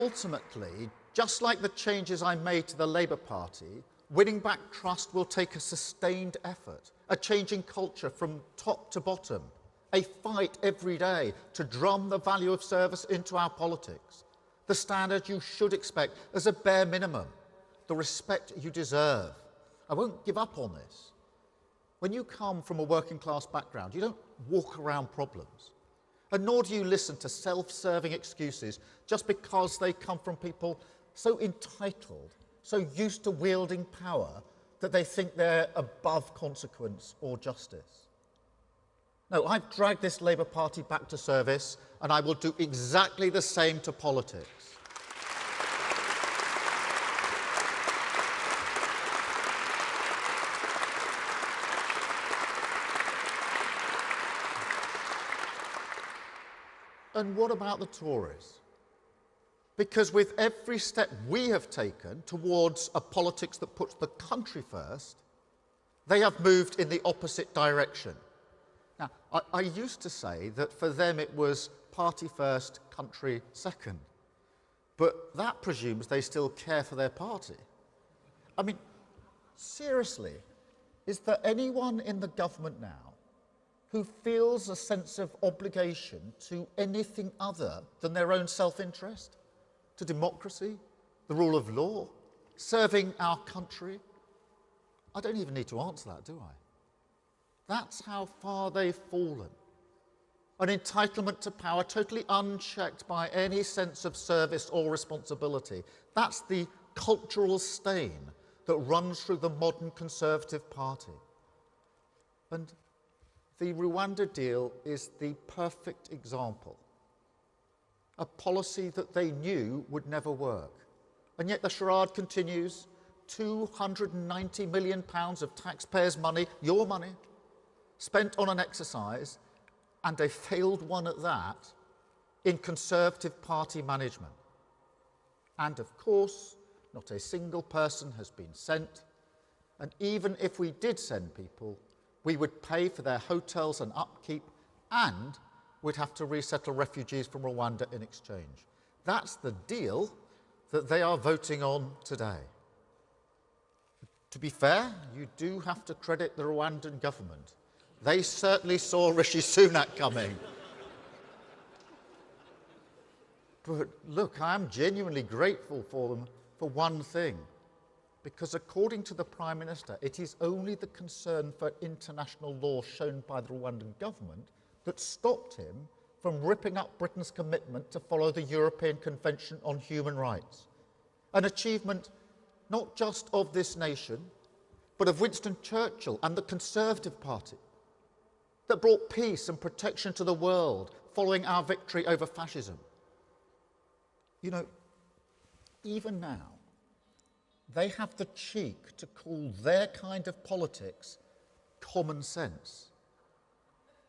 Ultimately, just like the changes I made to the Labour Party, winning back trust will take a sustained effort, a changing culture from top to bottom, a fight every day to drum the value of service into our politics, the standard you should expect as a bare minimum, the respect you deserve. I won't give up on this. When you come from a working class background, you don't walk around problems. And nor do you listen to self-serving excuses just because they come from people so entitled, so used to wielding power that they think they're above consequence or justice. No, I've dragged this Labour Party back to service, and I will do exactly the same to politics. And what about the Tories? Because with every step we have taken towards a politics that puts the country first, they have moved in the opposite direction. Now, I used to say that for them it was party first, country second. But that presumes they still care for their party. I mean, seriously, is there anyone in the government now who feels a sense of obligation to anything other than their own self-interest, to democracy, the rule of law, serving our country? I don't even need to answer that, do I? That's how far they've fallen. An entitlement to power totally unchecked by any sense of service or responsibility. That's the cultural stain that runs through the modern Conservative Party. And the Rwanda deal is the perfect example. A policy that they knew would never work. And yet the charade continues. £290 million of taxpayers' money, your money, spent on an exercise, and a failed one at that, in Conservative Party management. And of course, not a single person has been sent. And even if we did send people, we would pay for their hotels and upkeep, and we'd have to resettle refugees from Rwanda in exchange. That's the deal that they are voting on today. To be fair, you do have to credit the Rwandan government. They certainly saw Rishi Sunak coming. But look, I am genuinely grateful for them for one thing. Because according to the Prime Minister, it is only the concern for international law shown by the Rwandan government that stopped him from ripping up Britain's commitment to follow the European Convention on Human Rights. An achievement not just of this nation, but of Winston Churchill and the Conservative Party, that brought peace and protection to the world following our victory over fascism. You know, even now, they have the cheek to call their kind of politics common sense.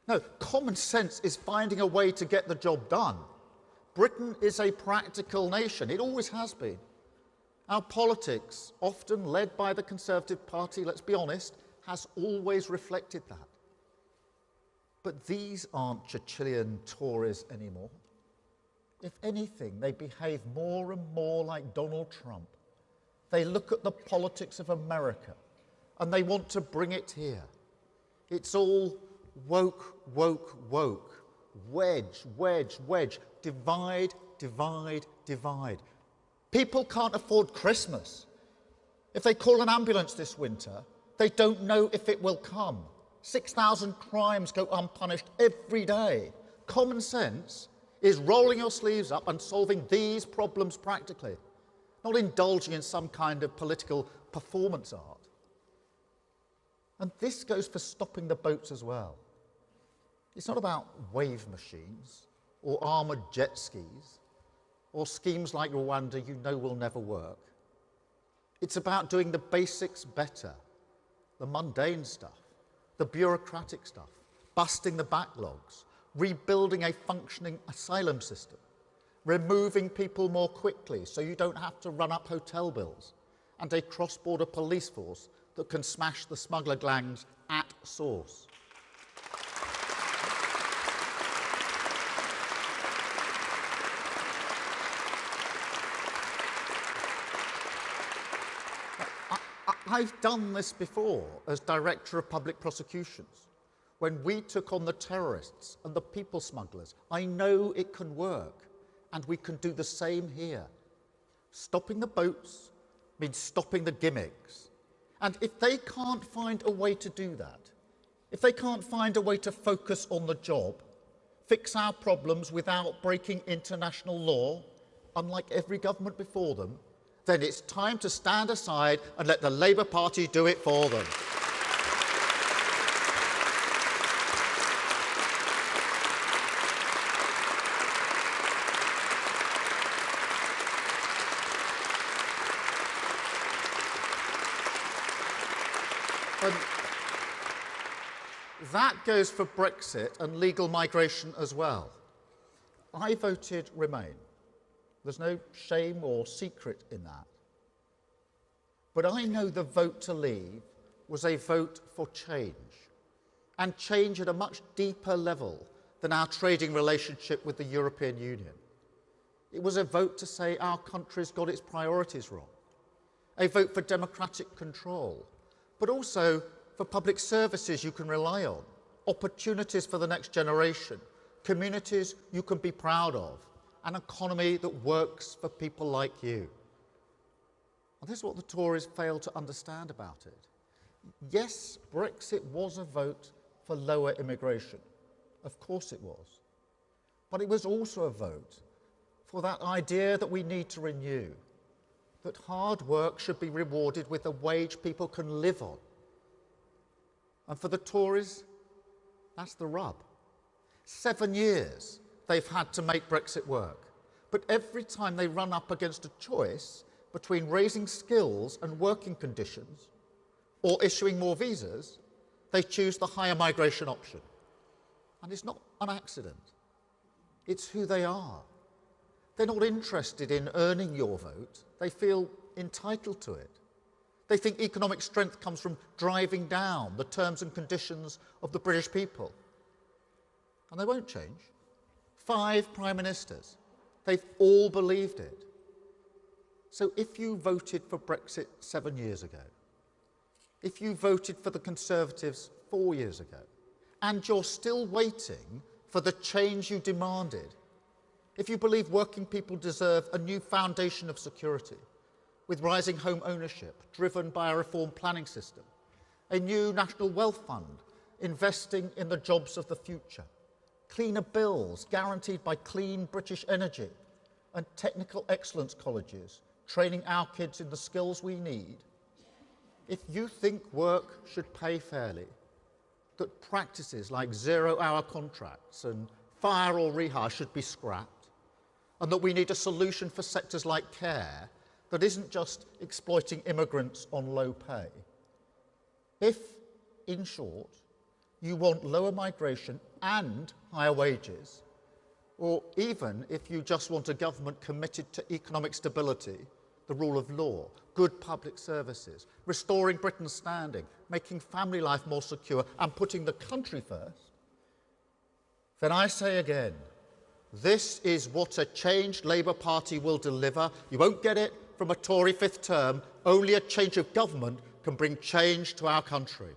No, common sense is finding a way to get the job done. Britain is a practical nation. It always has been. Our politics, often led by the Conservative Party, let's be honest, has always reflected that. But these aren't Churchillian Tories anymore. If anything, they behave more and more like Donald Trump. They look at the politics of America and they want to bring it here. It's all woke, woke, woke. Wedge, wedge, wedge. Divide, divide, divide. People can't afford Christmas. If they call an ambulance this winter, they don't know if it will come. 6,000 crimes go unpunished every day. Common sense is rolling your sleeves up and solving these problems practically, not indulging in some kind of political performance art. And this goes for stopping the boats as well. It's not about wave machines or armoured jet skis or schemes like Rwanda you know will never work. It's about doing the basics better, the mundane stuff, the bureaucratic stuff, busting the backlogs, rebuilding a functioning asylum system, removing people more quickly so you don't have to run up hotel bills, and a cross-border police force that can smash the smuggler gangs at source. I've done this before as Director of Public Prosecutions. When we took on the terrorists and the people smugglers, I know it can work, and we can do the same here. Stopping the boats means stopping the gimmicks. And if they can't find a way to do that, if they can't find a way to focus on the job, fix our problems without breaking international law, unlike every government before them, then it's time to stand aside and let the Labour Party do it for them. And that goes for Brexit and legal migration as well. I voted Remain. There's no shame or secret in that. But I know the vote to leave was a vote for change, and change at a much deeper level than our trading relationship with the European Union. It was a vote to say our country's got its priorities wrong, a vote for democratic control, but also for public services you can rely on, opportunities for the next generation, communities you can be proud of, an economy that works for people like you. And this is what the Tories fail to understand about it. Yes, Brexit was a vote for lower immigration. Of course it was. But it was also a vote for that idea that we need to renew, that hard work should be rewarded with a wage people can live on. And for the Tories, that's the rub. 7 years they've had to make Brexit work. But every time they run up against a choice between raising skills and working conditions or issuing more visas, they choose the higher migration option. And it's not an accident. It's who they are. They're not interested in earning your vote. They feel entitled to it. They think economic strength comes from driving down the terms and conditions of the British people. And they won't change. 5 prime ministers. They've all believed it. So if you voted for Brexit 7 years ago, if you voted for the Conservatives 4 years ago, and you're still waiting for the change you demanded, if you believe working people deserve a new foundation of security, with rising home ownership driven by a reformed planning system, a new national wealth fund investing in the jobs of the future, cleaner bills guaranteed by clean British energy, and technical excellence colleges training our kids in the skills we need, if you think work should pay fairly, that practices like zero-hour contracts and fire or rehire should be scrapped, and that we need a solution for sectors like care that isn't just exploiting immigrants on low pay, if, in short, you want lower migration and higher wages, or even if you just want a government committed to economic stability, the rule of law, good public services, restoring Britain's standing, making family life more secure, and putting the country first, then I say again, this is what a changed Labour Party will deliver. You won't get it from a Tory 5th term. Only a change of government can bring change to our country.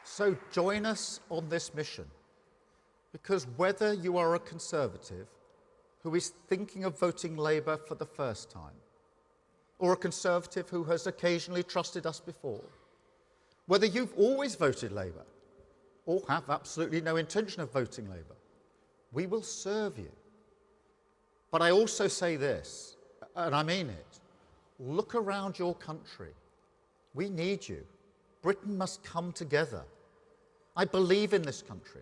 So join us on this mission, because whether you are a Conservative who is thinking of voting Labour for the first time, or a Conservative who has occasionally trusted us before, whether you've always voted Labour or have absolutely no intention of voting Labour, we will serve you. But I also say this, and I mean it, look around your country. We need you. Britain must come together. I believe in this country.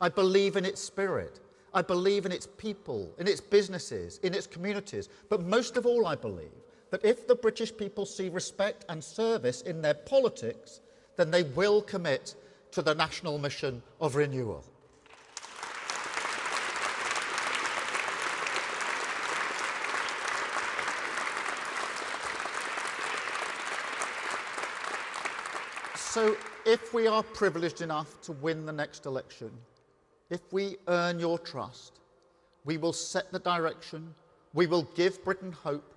I believe in its spirit. I believe in its people, in its businesses, in its communities. But most of all, I believe that if the British people see respect and service in their politics, then they will commit to the national mission of renewal. So if we are privileged enough to win the next election, if we earn your trust, we will set the direction, we will give Britain hope,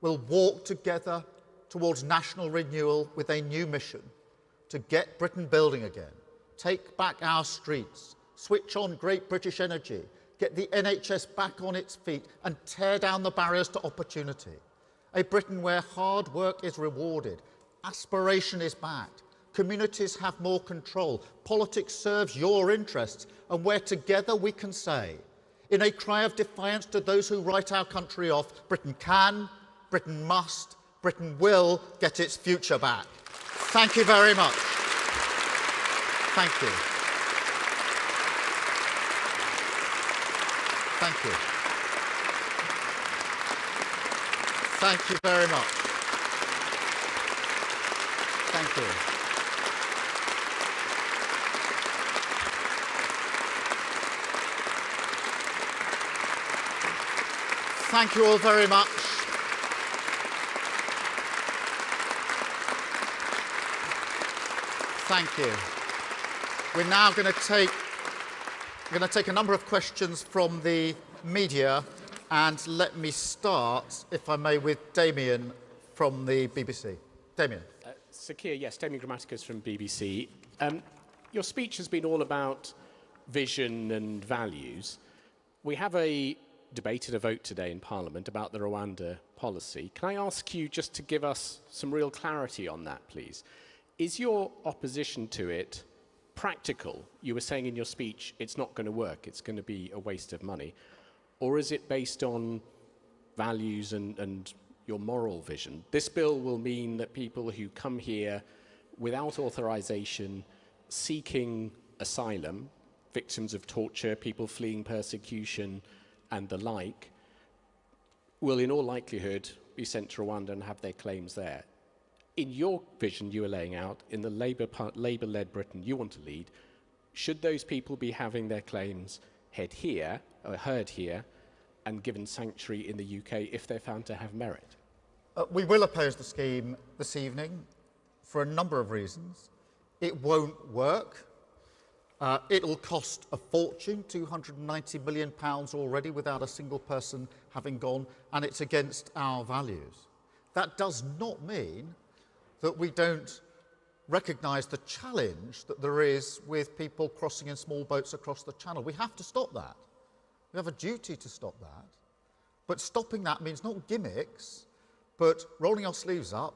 we'll walk together towards national renewal with a new mission to get Britain building again, take back our streets, switch on great British energy, get the NHS back on its feet and tear down the barriers to opportunity. A Britain where hard work is rewarded, aspiration is backed, communities have more control, politics serves your interests, and where together we can say, in a cry of defiance to those who write our country off, Britain can, Britain must, Britain will get its future back. Thank you very much. Thank you. Thank you. Thank you very much. Thank you. Thank you all very much. Thank you. We're now going to take a number of questions from the media, and let me start, if I may, with Damien from the BBC. Damien. Sir Keir, yes, Damien Grammaticus from BBC. Your speech has been all about vision and values. We have a debate and a vote today in Parliament about the Rwanda policy. Can I ask you just to give us some real clarity on that, please? Is your opposition to it practical? You were saying in your speech it's not going to work, it's going to be a waste of money. Or is it based on values and your moral vision? This bill will mean that people who come here without authorization, seeking asylum, victims of torture, people fleeing persecution and the like, will in all likelihood be sent to Rwanda and have their claims there. In your vision you were laying out, in the Labour-led Britain you want to lead, should those people be having their claims heard here and given sanctuary in the UK if they're found to have merit? We will oppose the scheme this evening for a number of reasons. It won't work. It'll cost a fortune, £290 million already without a single person having gone, and it's against our values. That does not mean that we don't recognise the challenge that there is with people crossing in small boats across the channel. We have to stop that. We have a duty to stop that. But stopping that means not gimmicks, but rolling our sleeves up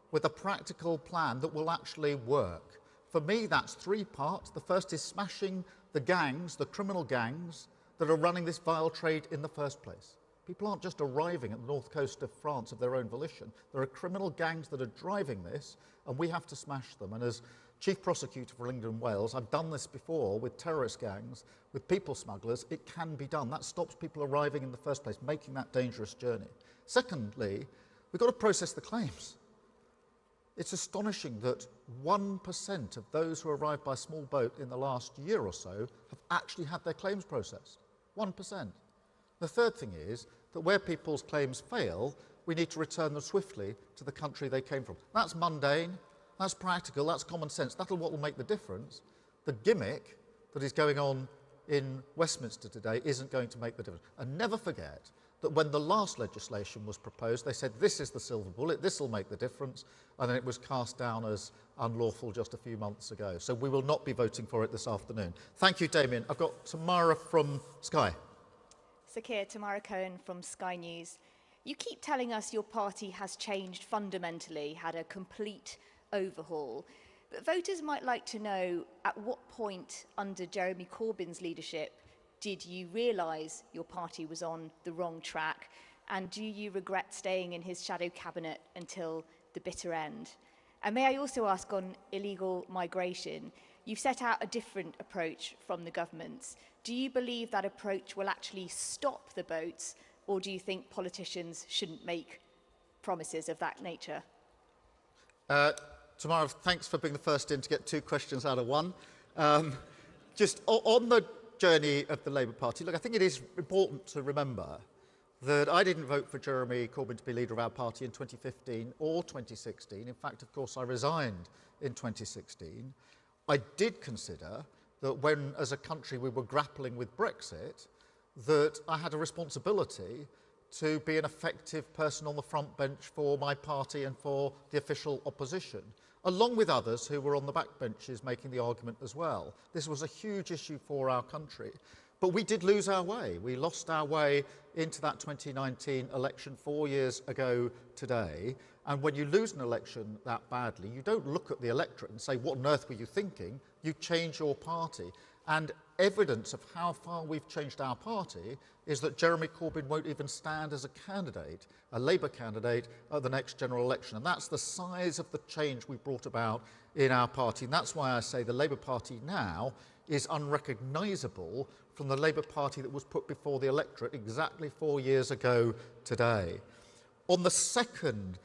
with a practical plan that will actually work. For me, that's three parts. The first is smashing the gangs, the criminal gangs, that are running this vile trade in the first place. People aren't just arriving at the north coast of France of their own volition. There are criminal gangs that are driving this, and we have to smash them. And as Chief Prosecutor for England and Wales, I've done this before with terrorist gangs, with people smugglers. It can be done. That stops people arriving in the first place, making that dangerous journey. Secondly, we've got to process the claims. It's astonishing that 1% of those who arrived by small boat in the last year or so have actually had their claims processed. 1%. The third thing is that where people's claims fail, we need to return them swiftly to the country they came from. That's mundane, that's practical, that's common sense. That's what will make the difference. The gimmick that is going on in Westminster today isn't going to make the difference. And never forget that when the last legislation was proposed, they said, this is the silver bullet, this will make the difference, and then it was cast down as unlawful just a few months ago. So we will not be voting for it this afternoon. Thank you, Damien. I've got Tamara from Sky. Sir Keir, Tamara Cohen from Sky News. You keep telling us your party has changed fundamentally, had a complete overhaul. But voters might like to know at what point under Jeremy Corbyn's leadership did you realise your party was on the wrong track? And do you regret staying in his shadow cabinet until the bitter end? And may I also ask on illegal migration, you've set out a different approach from the government's. Do you believe that approach will actually stop the boats, or do you think politicians shouldn't make promises of that nature? Tamara, thanks for being the first in to get two questions out of one. Just on the journey of the Labour Party, look, I think it is important to remember that I didn't vote for Jeremy Corbyn to be leader of our party in 2015 or 2016. In fact, of course, I resigned in 2016. I did consider that when, as a country, we were grappling with Brexit, that I had a responsibility to be an effective person on the front bench for my party and for the official opposition, along with others who were on the back benches making the argument as well. This was a huge issue for our country. But we did lose our way. We lost our way into that 2019 election 4 years ago today. And when you lose an election that badly, you don't look at the electorate and say, what on earth were you thinking? You change your party. And evidence of how far we've changed our party is that Jeremy Corbyn won't even stand as a candidate, a Labour candidate, at the next general election. And that's the size of the change we brought about in our party. And that's why I say the Labour Party now is unrecognisable from the Labour Party that was put before the electorate exactly 4 years ago today. On the second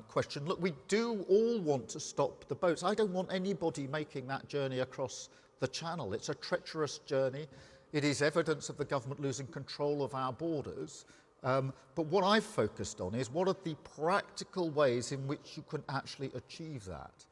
question, look, we do all want to stop the boats. I don't want anybody making that journey across the Channel. It's a treacherous journey. It is evidence of the government losing control of our borders. But what I've focused on is what are the practical ways in which you can actually achieve that,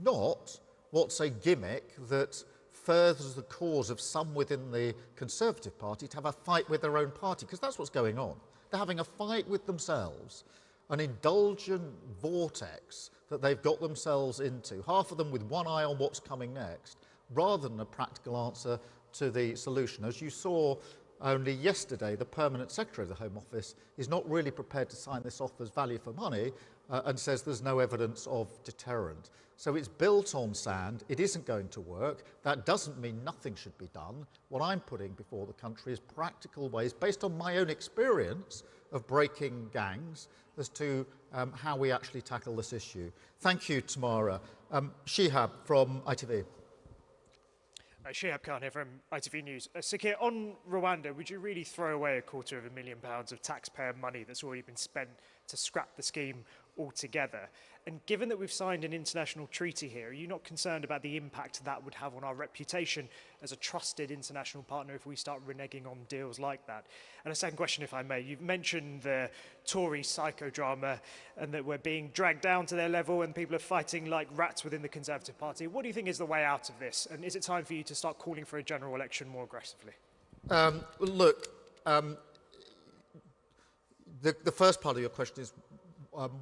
not what's a gimmick that furthers the cause of some within the Conservative Party to have a fight with their own party, because that's what's going on. They're having a fight with themselves, an indulgent vortex that they've got themselves into, half of them with one eye on what's coming next, rather than a practical answer to the solution. As you saw only yesterday, the Permanent Secretary of the Home Office is not really prepared to sign this off as value for money and says there's no evidence of deterrent. So it's built on sand. It isn't going to work. That doesn't mean nothing should be done. What I'm putting before the country is practical ways, based on my own experience of breaking gangs, as to how we actually tackle this issue. Thank you, Tamara. Shihab from ITV. Shihab Khan here from ITV News. Sir Keir, on Rwanda, would you really throw away £250,000 of taxpayer money that's already been spent to scrap the scheme altogether? And given that we've signed an international treaty here, are you not concerned about the impact that would have on our reputation as a trusted international partner if we start reneging on deals like that? And a second question, if I may. You've mentioned the Tory psychodrama and that we're being dragged down to their level and people are fighting like rats within the Conservative Party. What do you think is the way out of this? And is it time for you to start calling for a general election more aggressively? The first part of your question is,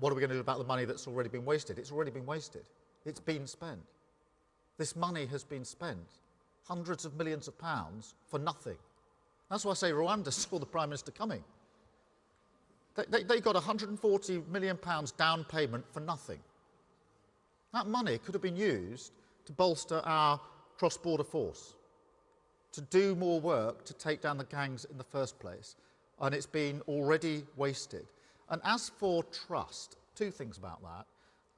what are we going to do about the money that's already been wasted? It's already been wasted. It's been spent. This money has been spent. Hundreds of millions of pounds for nothing. That's why I say Rwanda saw the Prime Minister coming. They got £140 million down payment for nothing. That money could have been used to bolster our cross-border force, to do more work to take down the gangs in the first place. And it's been already wasted. And as for trust, two things about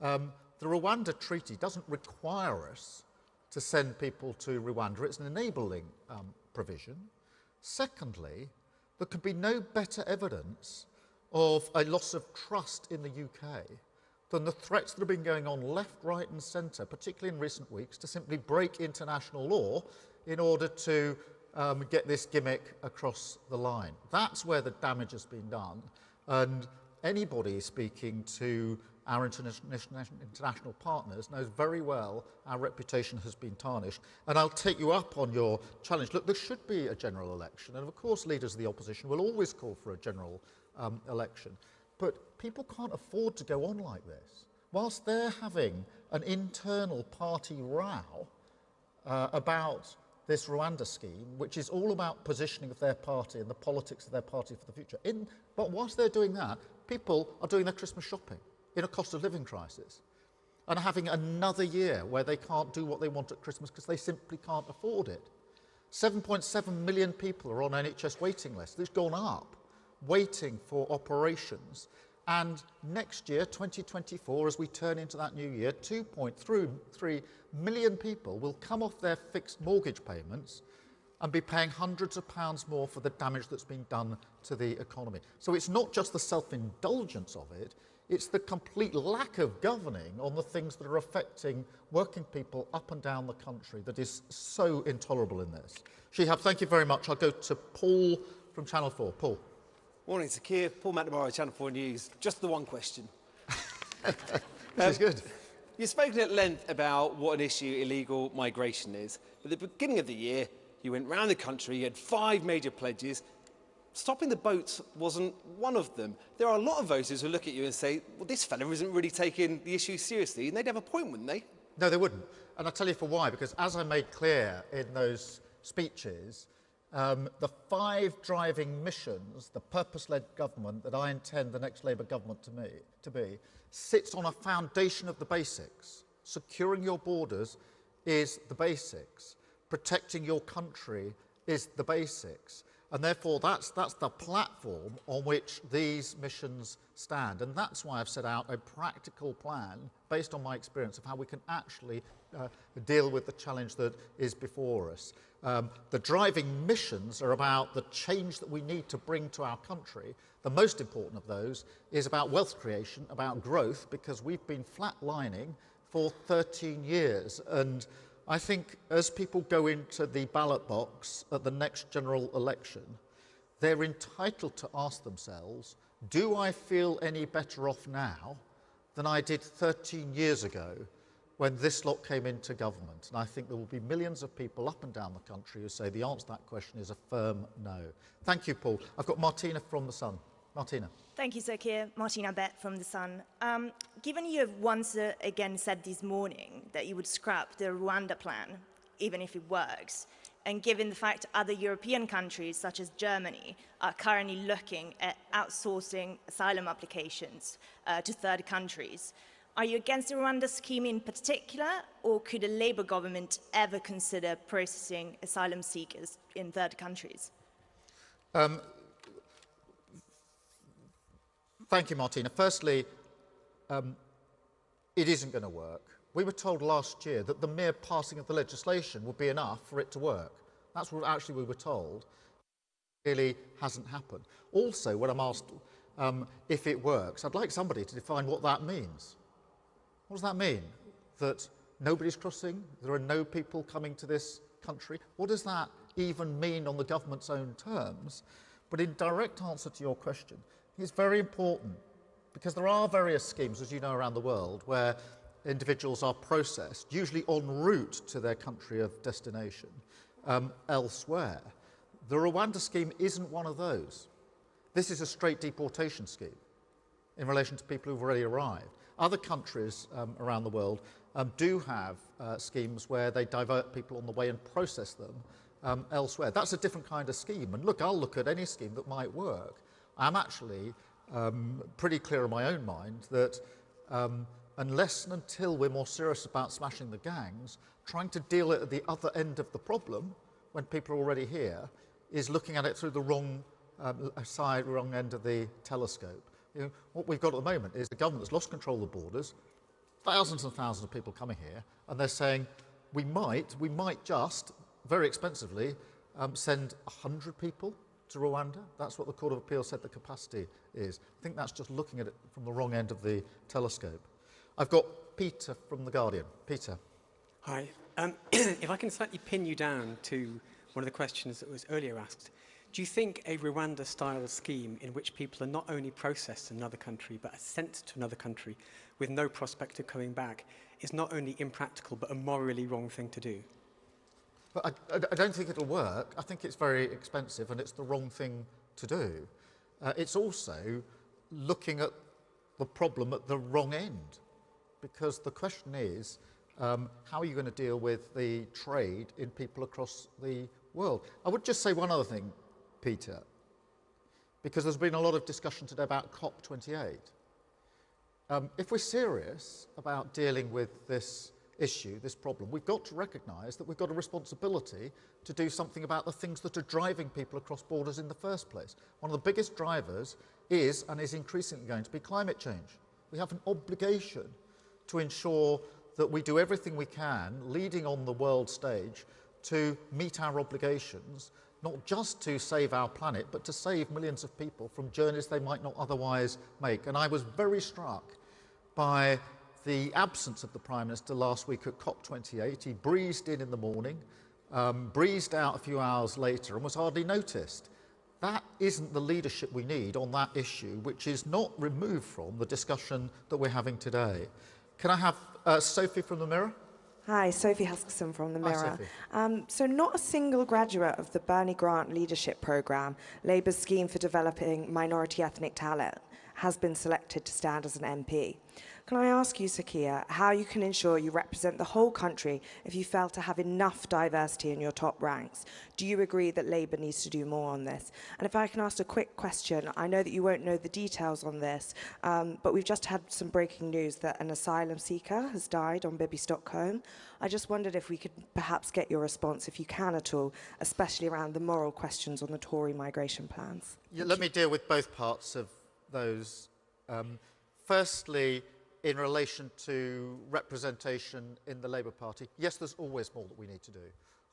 that. The Rwanda Treaty doesn't require us to send people to Rwanda. It's an enabling provision. Secondly, there could be no better evidence of a loss of trust in the UK than the threats that have been going on left, right and centre, particularly in recent weeks, to simply break international law in order to get this gimmick across the line. That's where the damage has been done. And anybody speaking to our international partners knows very well our reputation has been tarnished. And I'll take you up on your challenge. Look, there should be a general election. And of course, leaders of the opposition will always call for a general election. But people can't afford to go on like this. Whilst they're having an internal party row about this Rwanda scheme, which is all about positioning of their party and the politics of their party for the future. But whilst they're doing that, people are doing their Christmas shopping in a cost of living crisis and are having another year where they can't do what they want at Christmas because they simply can't afford it. 7.7 million people are on NHS waiting lists. It's gone up, waiting for operations. And next year, 2024, as we turn into that new year, 2.3 million people will come off their fixed mortgage payments and be paying hundreds of pounds more for the damage that's been done to the economy. So it's not just the self-indulgence of it, it's the complete lack of governing on the things that are affecting working people up and down the country that is so intolerable in this. Shihab, thank you very much. I'll go to Paul from Channel 4. Paul. Morning, Sir Keir. Paul McNamara, Channel 4 News. Just the one question. Which is good. You've spoken at length about what an issue illegal migration is. At the beginning of the year, you went round the country, you had 5 major pledges. Stopping the boats wasn't one of them. There are a lot of voters who look at you and say, well, this fella isn't really taking the issue seriously, and they'd have a point, wouldn't they? No, they wouldn't. And I'll tell you for why, because as I made clear in those speeches, the 5 driving missions, the purpose-led government that I intend the next Labour government to be, sits on a foundation of the basics. Securing your borders is the basics. Protecting your country is the basics. And therefore, that's the platform on which these missions stand. And that's why I've set out a practical plan, based on my experience, of how we can actually deal with the challenge that is before us. The driving missions are about the change that we need to bring to our country. The most important of those is about wealth creation, about growth, because we've been flatlining for 13 years. And I think as people go into the ballot box at the next general election, they're entitled to ask themselves, do I feel any better off now than I did 13 years ago when this lot came into government? And I think there will be millions of people up and down the country who say the answer to that question is a firm no. Thank you, Paul. I've got Martina from The Sun. Martina. Thank you, Sir Keir. Martina Bett from The Sun. Given you have once again said this morning that you would scrap the Rwanda plan, even if it works, and given the fact other European countries, such as Germany, are currently looking at outsourcing asylum applications to third countries, are you against the Rwanda scheme in particular, or could a Labour government ever consider processing asylum seekers in third countries? Thank you, Martina. Firstly, it isn't going to work. We were told last year that the mere passing of the legislation would be enough for it to work. That's what actually we were told. It really hasn't happened. Also, when I'm asked if it works, I'd like somebody to define what that means. What does that mean? That nobody's crossing? There are no people coming to this country? What does that even mean on the government's own terms? But in direct answer to your question, it's very important, because there are various schemes, as you know, around the world where individuals are processed, usually en route to their country of destination, elsewhere. The Rwanda scheme isn't one of those. This is a straight deportation scheme in relation to people who've already arrived. Other countries around the world do have schemes where they divert people on the way and process them elsewhere. That's a different kind of scheme. And look, I'll look at any scheme that might work. I'm actually pretty clear in my own mind that unless and until we're more serious about smashing the gangs, trying to deal it at the other end of the problem, when people are already here, is looking at it through the wrong wrong end of the telescope. You know, what we've got at the moment is a government that's lost control of the borders, thousands and thousands of people coming here, and they're saying we might just, very expensively, send 100 people to Rwanda. That's what the Court of Appeal said the capacity is. I think that's just looking at it from the wrong end of the telescope. I've got Peter from The Guardian. Peter. Hi. If I can slightly pin you down to one of the questions that was earlier asked, do you think a Rwanda-style scheme in which people are not only processed in another country but are sent to another country with no prospect of coming back is not only impractical but a morally wrong thing to do? But I don't think it'll work. I think it's very expensive and it's the wrong thing to do. It's also looking at the problem at the wrong end, because the question is, how are you going to deal with the trade in people across the world? I would just say one other thing, Peter, because there's been a lot of discussion today about COP28. If we're serious about dealing with this issue, this problem, we've got to recognise that we've got a responsibility to do something about the things that are driving people across borders in the first place. One of the biggest drivers is, and is increasingly going to be, climate change. We have an obligation to ensure that we do everything we can, leading on the world stage, to meet our obligations, not just to save our planet, but to save millions of people from journeys they might not otherwise make. And I was very struck by the absence of the Prime Minister last week at COP28. He breezed in the morning, breezed out a few hours later and was hardly noticed. that isn't the leadership we need on that issue, which is not removed from the discussion that we're having today. Can I have Sophie from the Mirror? Hi, Sophie Huskisson from the Mirror. Hi, Sophie. So not a single graduate of the Bernie Grant Leadership Programme, Labour's scheme for developing minority ethnic talent, has been selected to stand as an MP. Can I ask you, Sir Keir, how you can ensure you represent the whole country if you fail to have enough diversity in your top ranks? Do you agree that Labour needs to do more on this? And if I can ask a quick question, I know that you won't know the details on this, but we've just had some breaking news that an asylum seeker has died on Bibi Stockholm. I just wondered if we could perhaps get your response, if you can at all, especially around the moral questions on the Tory migration plans. Yeah, let me deal with both parts of those. Firstly, in relation to representation in the Labour Party, yes, there's always more that we need to do.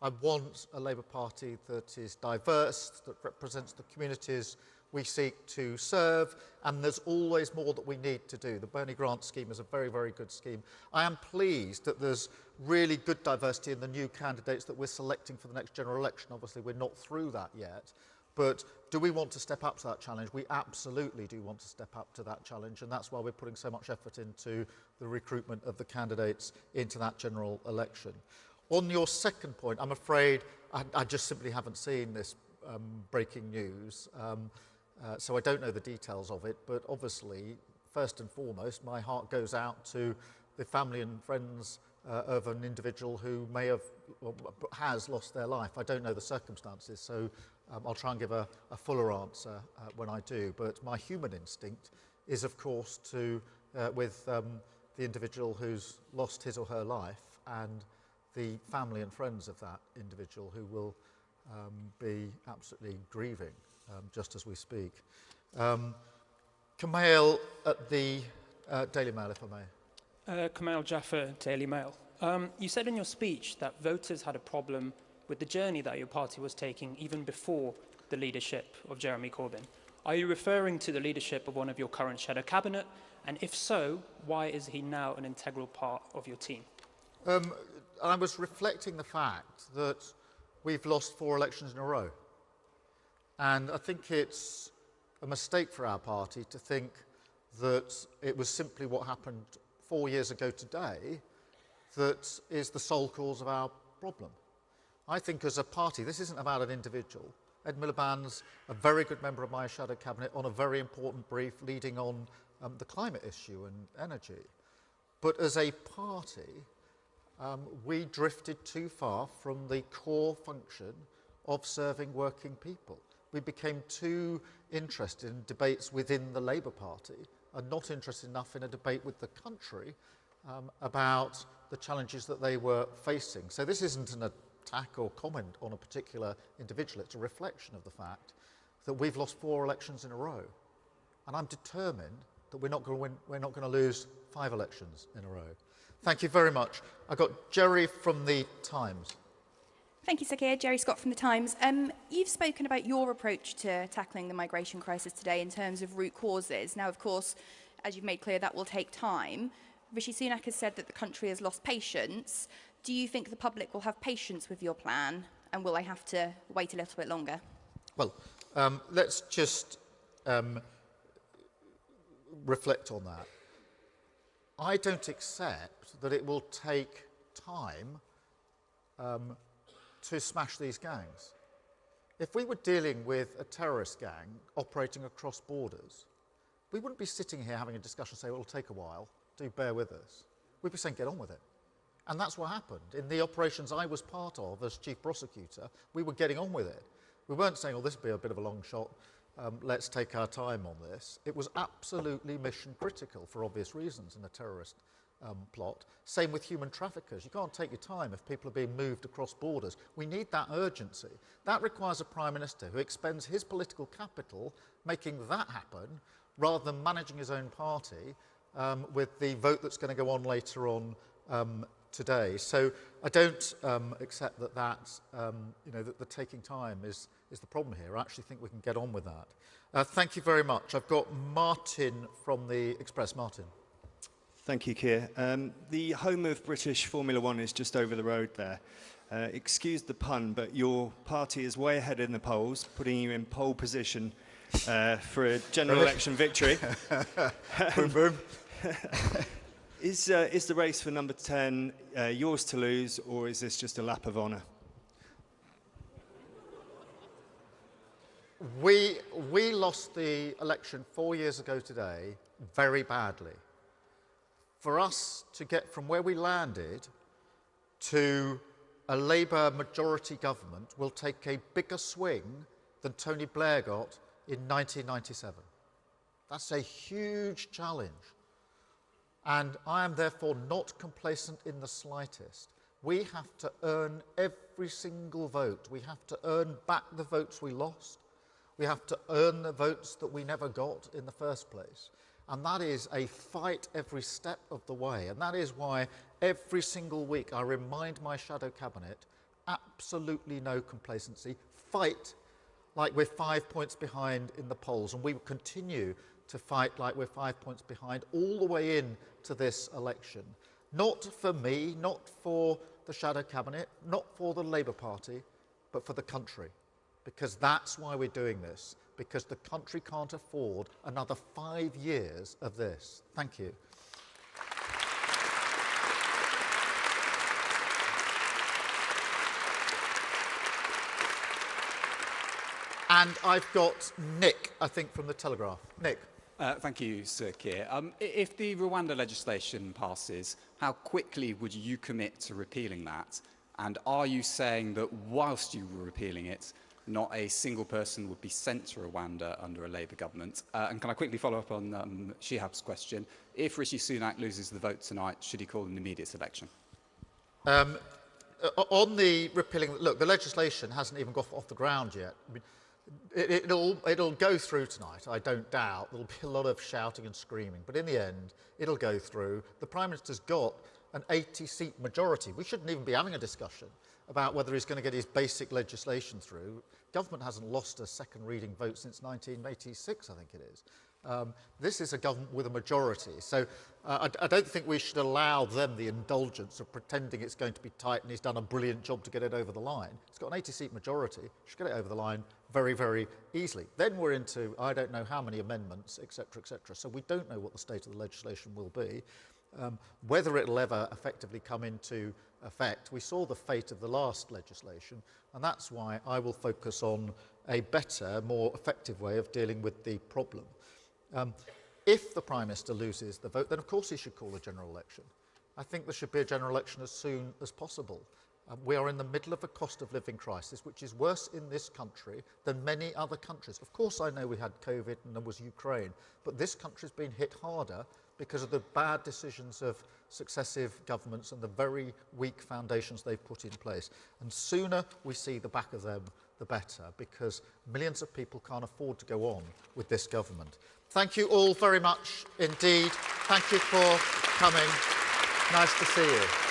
I want a Labour Party that is diverse, that represents the communities we seek to serve, and there's always more that we need to do. The Bernie Grant scheme is a very, very good scheme. I am pleased that there's really good diversity in the new candidates that we're selecting for the next general election. Obviously, we're not through that yet. But do we want to step up to that challenge? We absolutely do want to step up to that challenge, and that's why we're putting so much effort into the recruitment of the candidates into that general election. On your second point, I'm afraid I just simply haven't seen this breaking news, so I don't know the details of it, but obviously, first and foremost, my heart goes out to the family and friends of an individual who may have, or has lost their life. I don't know the circumstances, so I'll try and give a fuller answer when I do, but my human instinct is, of course, to, with the individual who's lost his or her life and the family and friends of that individual who will be absolutely grieving just as we speak. Kamal at the Daily Mail, if I may. Kamal Jaffer, Daily Mail. You said in your speech that voters had a problem with the journey that your party was taking even before the leadership of Jeremy Corbyn. Are you referring to the leadership of one of your current shadow cabinet? And if so, why is he now an integral part of your team? I was reflecting the fact that we've lost 4 elections in a row. And I think it's a mistake for our party to think that it was simply what happened 4 years ago today that is the sole cause of our problem. I think as a party, this isn't about an individual. Ed Miliband's a very good member of my shadow cabinet on a very important brief leading on the climate issue and energy. But as a party, we drifted too far from the core function of serving working people. We became too interested in debates within the Labour Party and not interested enough in a debate with the country about the challenges that they were facing. So this isn't an attack or comment on a particular individual, it's a reflection of the fact that we've lost 4 elections in a row. And I'm determined that we're not going to lose 5 elections in a row. Thank you very much. I've got Jerry from the Times. Thank you, Sir Keir. Jerry Scott from the Times. You've spoken about your approach to tackling the migration crisis today in terms of root causes. Now, of course, as you've made clear, that will take time. Rishi Sunak has said that the country has lost patience. Do you think the public will have patience with your plan, and will they have to wait a little bit longer? Well, let's just reflect on that. I don't accept that it will take time to smash these gangs. If we were dealing with a terrorist gang operating across borders, we wouldn't be sitting here having a discussion saying, well, it'll take a while, do bear with us. We'd be saying, get on with it. And that's what happened. In the operations I was part of as chief prosecutor, we were getting on with it. We weren't saying, oh, this will be a bit of a long shot, let's take our time on this. It was absolutely mission critical for obvious reasons in a terrorist plot. Same with human traffickers. You can't take your time if people are being moved across borders. We need that urgency. That requires a Prime Minister who expends his political capital making that happen rather than managing his own party with the vote that's going to go on later on today. So I don't accept that that the taking time is the problem here. I actually think we can get on with that. Thank you very much. I've got Martin from the Express. Martin. Thank you, Keir. The home of British Formula One is just over the road there. Excuse the pun, but your party is way ahead in the polls, putting you in pole position for a general election victory. Boom, boom. Is the race for number 10 yours to lose, or is this just a lap of honour? We lost the election 4 years ago today very badly. For us to get from where we landed to a Labour majority government will take a bigger swing than Tony Blair got in 1997. That's a huge challenge. And I am therefore not complacent in the slightest. We have to earn every single vote. We have to earn back the votes we lost. We have to earn the votes that we never got in the first place. And that is a fight every step of the way. And that is why every single week I remind my shadow cabinet, absolutely no complacency, fight like we're 5 points behind in the polls. And we will continue to fight like we're 5 points behind all the way in to this election. Not for me, not for the shadow cabinet, not for the Labour Party, but for the country. Because that's why we're doing this, because the country can't afford another 5 years of this. Thank you. And I've got Nick, I think, from the Telegraph. Nick. Thank you, Sir Keir. If the Rwanda legislation passes, how quickly would you commit to repealing that? And are you saying that whilst you were repealing it, not a single person would be sent to Rwanda under a Labour government? And can I quickly follow up on Shihab's question? If Rishi Sunak loses the vote tonight, should he call an immediate election? On the repealing, look, the legislation hasn't even got off the ground yet. I mean, it'll go through tonight, I don't doubt. There'll be a lot of shouting and screaming, but in the end, it'll go through. The Prime Minister's got an 80-seat majority. We shouldn't even be having a discussion about whether he's going to get his basic legislation through. Government hasn't lost a second reading vote since 1986, I think it is. This is a government with a majority. So I don't think we should allow them the indulgence of pretending it's going to be tight and he's done a brilliant job to get it over the line. It's got an 80-seat majority. Should get it over the line very, very easily. Then we're into, I don't know how many amendments, etc., etc. So we don't know what the state of the legislation will be. Whether it'll ever effectively come into effect. We saw the fate of the last legislation, and that's why I will focus on a better, more effective way of dealing with the problem. If the Prime Minister loses the vote, then of course he should call a general election. I think there should be a general election as soon as possible. We are in the middle of a cost of living crisis, which is worse in this country than many other countries. Of course, I know we had COVID and there was Ukraine, but this country's been hit harder because of the bad decisions of successive governments and the very weak foundations they've put in place. And sooner we see the back of them, the better, because millions of people can't afford to go on with this government. Thank you all very much indeed. Thank you for coming. Nice to see you.